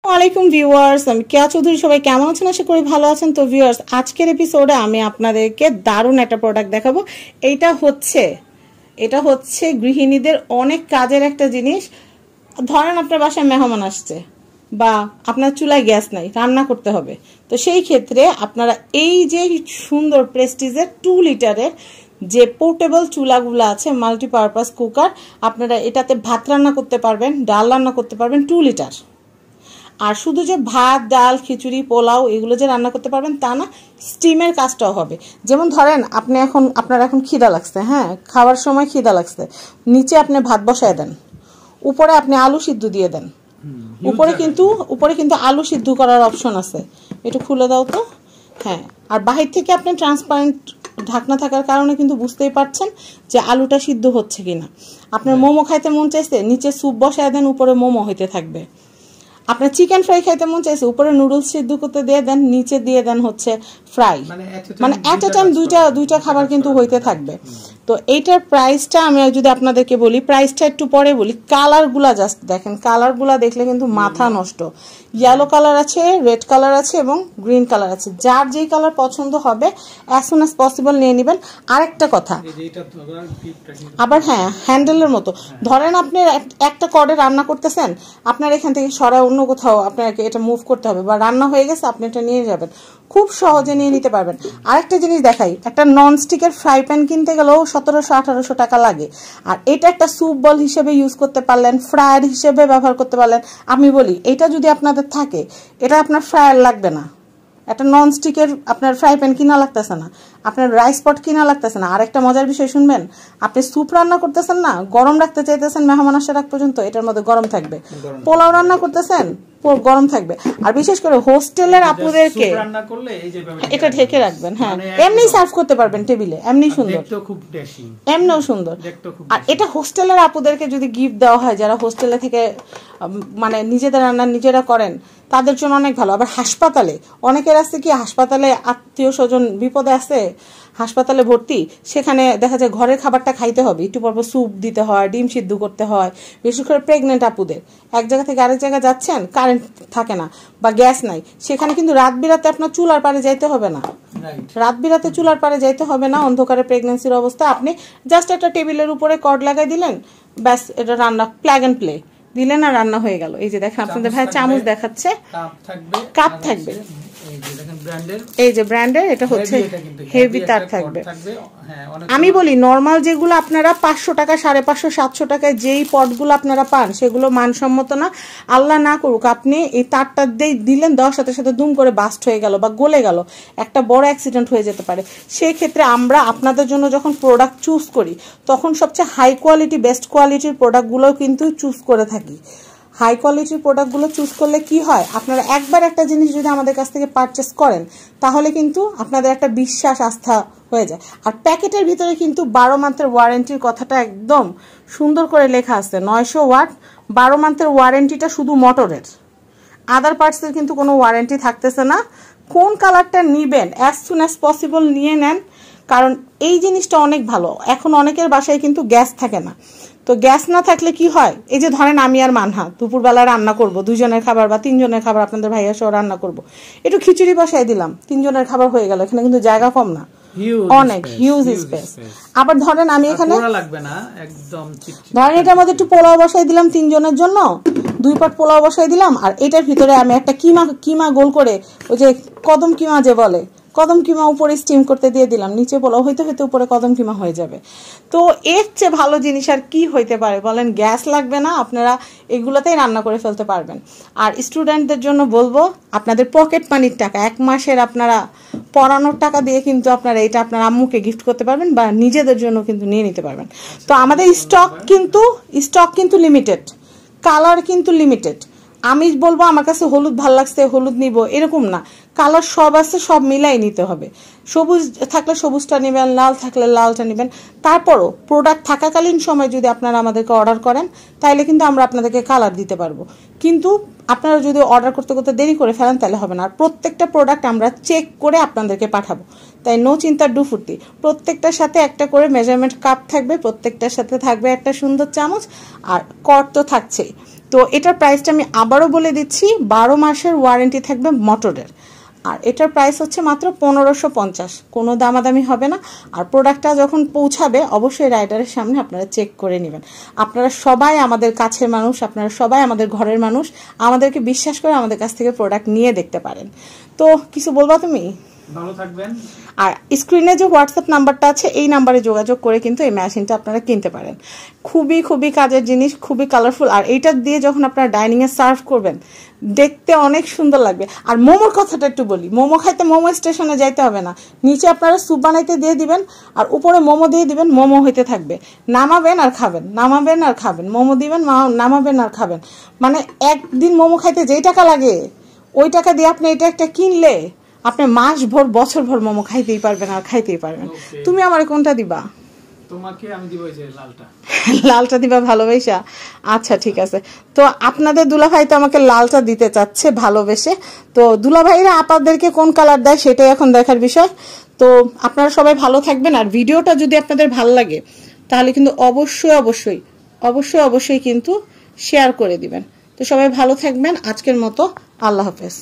ওয়ালাইকুম ভিউয়ার্স, আমি কেয়া চৌধুরী। সবাই কেমন আছেন? আশা করি ভালো আছেন। তো ভিউয়ার্স, আজকের এপিসোডে আমি আপনাদেরকে দারুণ একটা প্রোডাক্ট দেখাবো। এটা হচ্ছে গৃহিণীদের অনেক কাজের একটা জিনিস। ধরেন আপনার বাসায় মেহমান আসছে বা আপনার চুলায় গ্যাস নাই, রান্না করতে হবে। তো সেই ক্ষেত্রে আপনারা এই যে সুন্দর প্রেস্টিজের 2 লিটারের যে পোর্টেবল চুলাগুলো আছে, মাল্টিপারপাস কুকার, আপনারা এটাতে ভাত রান্না করতে পারবেন, ডাল রান্না করতে পারবেন 2 লিটার। আর শুধু যে ভাত, ডাল, খিচুড়ি, পোলাও এগুলো যে রান্না করতে পারবেন তা না, স্টিমের কাজটাও হবে। যেমন ধরেন আপনার এখন খিদা লাগছে, হ্যাঁ, খাওয়ার সময় খিদা লাগছে, নিচে আপনি ভাত বসায় দেন, উপরে আপনি আলু সিদ্ধ দিয়ে দেন। উপরে কিন্তু আলু সিদ্ধ করার অপশন আছে। একটু খুলে দাও তো। হ্যাঁ, আর বাহির থেকে আপনি ট্রান্সপারেন্ট ঢাকনা থাকার কারণে কিন্তু বুঝতেই পারছেন যে আলুটা সিদ্ধ হচ্ছে কিনা। আপনার মোমো খাইতে মন চাইছে, নিচে স্যুপ বসায় দেন, উপরে মোমো হইতে থাকবে। আপনার চিকেন ফ্রাই খাইতে মন চাইছে, উপরে নুডলস সিদ্ধ করতে দিয়ে দেন, নিচে দিয়ে দেন হচ্ছে ফ্রাই। মানে এট এ টাইম দুইটা খাবার কিন্তু হইতে থাকবে। তো এইটার প্রাইসটা আমি যদি আপনাদেরকে বলি, প্রাইসটা একটু পরে বলি। কালারগুলা জাস্ট দেখেন, কালারগুলা দেখলে কিন্তু মাথা নষ্ট। ইয়েলো কালার আছে, রেড কালার আছে এবং গ্রিন কালার আছে। যার যেই কালার পছন্দ হবে অ্যাজ সুন অ্যাজ পসিবল নিয়ে নেবেন। আরেকটা কথা, আবার হ্যাঁ, হ্যান্ডেলের মতো। ধরেন আপনি একটা কর্ডে রান্না করতেছেন, আপনার এখান থেকে সরাই অন্য কোথাও আপনাকে এটা মুভ করতে হবে, বা রান্না হয়ে গেছে আপনি এটা নিয়ে যাবেন, খুব সহজে নিয়ে নিতে পারবেন। আরেকটা জিনিস দেখাই, একটা ননস্টিকের ফ্রাই প্যান কিনতে গেলেও 1700-1800 টাকা লাগে। আর এটা একটা স্যুপ বল হিসেবে ইউজ করতে পারলেন, ফ্রায়ার হিসেবে ব্যবহার করতে পারলেন। আমি বলি, এটা যদি আপনাদের থাকে, এটা আপনার ফ্রায়ার লাগবে না, একটা ননস্টিকের আপনার ফ্রাই প্যান কিনা লাগতেছে না, আপনার রাইস পট কিনা লাগতেছে না। আর একটা মজার বিষয় শুনবেন, আপনি স্যুপ রান্না করতেছেন না, গরম রাখতে চাইতেছেন মেহমান আসার আগ পর্যন্ত, এটার মধ্যে গরম থাকবে। পোলাও রান্না করতেছেন, গরম থাকবে। আর বিশেষ করে হোস্টেলের আপুদেরকে এটা ঢেকে রাখবেন। হ্যাঁ, এমনি সার্ভ করতে পারবেন টেবিলে, এমনি সুন্দর, এমনিও সুন্দর। আর এটা হোস্টেলের আপুদেরকে যদি গিফট দেওয়া হয়, যারা হোস্টেলে থেকে মানে নিজেদের রান্না নিজেরা করেন, তাদের জন্য অনেক ভালো। আবার হাসপাতালে অনেকের আছে কি, হাসপাতালে আত্মীয় স্বজন বিপদে আছে, হাসপাতালে ভর্তি, সেখানে দেখা যায় ঘরের খাবারটা খাইতে হবে, একটু পর স্যুপ দিতে হয়, ডিম সিদ্ধ করতে হয়। বিশেষ করে প্রেগনেন্ট আপুদের, এক জায়গা থেকে আরেক জায়গায় যাচ্ছেন, কারেন্ট থাকে না বা গ্যাস নাই, সেখানে কিন্তু রাত বিরাতে আপনার চুলার পারে যাইতে হবে না, রাত বিরাতে চুলার পারে যাইতে হবে না। অন্ধকারে প্রেগনেন্সির অবস্থা আপনি জাস্ট একটা টেবিলের উপরে কর্ড লাগাই দিলেন, ব্যাস, এটা রান্না প্লাগ অ্যান্ড প্লে দিলেন আর রান্না হয়ে গেল। এই যে দেখেন আপনাদের ভাই চামচ দেখাচ্ছে, কাপ থাকবে, এই যে ব্র্যান্ডের, এটা হচ্ছে হেভি তার থাকবে। আমি বলি, নর্মাল যেগুলো আপনারা 500 টাকা, 550, 700 টাকায় যেই পটগুলো আপনারা পান, সেগুলো মানসম্মত না। আল্লাহ না করুক আপনি এই তারটা দিলেন, দেওয়ার সাথে সাথে দুম করে বাস্ট হয়ে গেল বা গলে গেল, একটা বড় অ্যাক্সিডেন্ট হয়ে যেতে পারে। সেই ক্ষেত্রে আমরা আপনাদের জন্য যখন প্রোডাক্ট চুজ করি, তখন সবচেয়ে হাই কোয়ালিটি, বেস্ট কোয়ালিটির প্রোডাক্টগুলো কিন্তু চুজ করে থাকি। হাই কোয়ালিটির প্রোডাক্টগুলো চুজ করলে কি হয়, আপনারা একবার একটা জিনিস যদি আমাদের কাছ থেকে পারচেস করেন, তাহলে কিন্তু আপনাদের একটা বিশ্বাস, আস্থা হয়ে যায়। আর প্যাকেটের ভিতরে কিন্তু 12 মান্থের ওয়ারেন্টির কথাটা একদম সুন্দর করে লেখা আছে। 900 ওয়াট 12 মান্থের ওয়ারেন্টিটা শুধু মোটরের, আদার পার্টসের কিন্তু কোনো ওয়ারেন্টি থাকতেছে না। কোন কালারটা নিবেন অ্যাজ সুন অ্যাজ পসিবল নিয়ে নেন, কারণ এই জিনিসটা অনেক ভালো। এখন অনেকের বাসায় কিন্তু গ্যাস থাকে না। তো গ্যাস না থাকলে কি হয়, এই যে ধরেন আমি আর মানহা দুপুরবেলা রান্না করব, 2 জনের খাবার বা 3 জনের খাবার, আপনাদের ভাইয়া সহ রান্না করব, একটু খিচুড়ি বসাই দিলাম, 3 জনের খাবার হয়ে গেল। এখানে কিন্তু জায়গা কম না, অনেক হিউজ স্পেস। আবার ধরেন আমি এখানে ধরেন এটার মধ্যে একটু পোলাও বসাই দিলাম 3 জনের জন্য, 2 পট পোলাও বসাই দিলাম, আর এটার ভিতরে আমি একটা কিমা গোল করে, ওই যে কদম কিমা যে বলে, কদম কিমা উপরে স্টিম করতে দিয়ে দিলাম, নিচে পোলাও হইতে হইতে উপরে কদম কিমা হয়ে যাবে। তো এর চেয়ে ভালো জিনিস আর কি হইতে পারে বলেন? গ্যাস লাগবে না, আপনারা এগুলোতেই রান্না করে ফেলতে পারবেন। আর স্টুডেন্টদের জন্য বলবো, আপনাদের পকেট মানির টাকা, 1 মাসের আপনারা পড়ানোর টাকা দিয়ে কিন্তু আপনারা এটা আপনার আম্মুকে গিফট করতে পারবেন বা নিজেদের জন্য কিন্তু নিয়ে নিতে পারবেন। তো আমাদের স্টক কিন্তু লিমিটেড, কালার কিন্তু লিমিটেড। আমি বলবো আমার কাছে হলুদ ভাল লাগছে, হলুদ নিব, এরকম না। কালার সব আছে, সব মিলাই নিতে হবে। সবুজ থাকলে সবুজটা নেবেন, লাল থাকলে লালটা নেবেন। তারপরও প্রোডাক্ট থাকাকালীন সময় যদি আপনারা আমাদেরকে অর্ডার করেন, তাইলে কিন্তু আমরা আপনাদেরকে কালার দিতে পারবো। কিন্তু আপনারা যদি অর্ডার করতে করতে দেরি করে ফেলেন, তাহলে হবে না। আর প্রত্যেকটা প্রোডাক্ট আমরা চেক করে আপনাদেরকে পাঠাবো, তাই নো চিন্তা, ডু ফুর্তি। প্রত্যেকটার সাথে একটা করে মেজারমেন্ট কাপ থাকবে, প্রত্যেকটার সাথে থাকবে একটা সুন্দর চামচ, আর কর্ড তো থাকছেই। তো এটার প্রাইসটা আমি আবারও বলে দিচ্ছি, 12 মাসের ওয়ারেন্টি থাকবে মোটরের। আর এটার প্রাইস হচ্ছে মাত্র 1550, কোনো দামাদামি হবে না। আর প্রোডাক্টটা যখন পৌঁছাবে অবশ্যই রাইডারের সামনে আপনারা চেক করে নেবেন। আপনারা সবাই আমাদের কাছের মানুষ, আপনারা সবাই আমাদের ঘরের মানুষ, আমাদেরকে বিশ্বাস করে আমাদের কাছ থেকে প্রোডাক্ট নিয়ে দেখতে পারেন। তো কিছু বলবা তুমি? ভালো থাকবেন। আর স্ক্রিনে যে হোয়াটসঅ্যাপ নাম্বারটা আছে এই নাম্বারে যোগাযোগ করে কিন্তু এই মেশিনটা আপনারা কিনতে পারেন। খুবই খুবই কাজের জিনিস, খুবই কালারফুল। আর এইটা দিয়ে যখন আপনারা ডাইনিংয়ে সার্ভ করবেন দেখতে অনেক সুন্দর লাগবে। আর মোমোর কথাটা একটু বলি, মোমো খাইতে মোমো স্টেশনে যাইতে হবে না, নিচে আপনারা স্যুপ বানাইতে দিয়ে দিবেন আর উপরে মোমো দিয়ে দিবেন, মোমো হইতে থাকবে, নামাবেন আর খাবেন, নামাবেন আর খাবেন, মোমো দিবেন, নামাবেন আর খাবেন। মানে একদিন মোমো খাইতে যেই টাকা লাগে ওই টাকা দিয়ে আপনি এটা একটা কিনলে আপনি মাস ভর বছর ভর মোমো খাইতেই পারবেন আর খাইতেই পারবেন। তুমি আমার কোনটা দিবা? তোমাকে আমি দিব এই যে লালটা। লালটা দিবা ভালোবাসা? আচ্ছা ঠিক আছে। তো আপনাদের দুলাভাই তো আমাকে লালটা দিতে চাচ্ছে ভালোবেসে। তো দুলাভাইরা আপনাদেরকে কোন কালার দেয় সেটাই এখন দেখার বিষয়। তো আপনারা সবাই ভালো থাকবেন। আর ভিডিওটা যদি আপনাদের ভালো লাগে তাহলে কিন্তু অবশ্যই অবশ্যই অবশ্যই অবশ্যই কিন্তু শেয়ার করে দিবেন। তো সবাই ভালো থাকবেন। আজকের মতো আল্লাহ হাফেজ।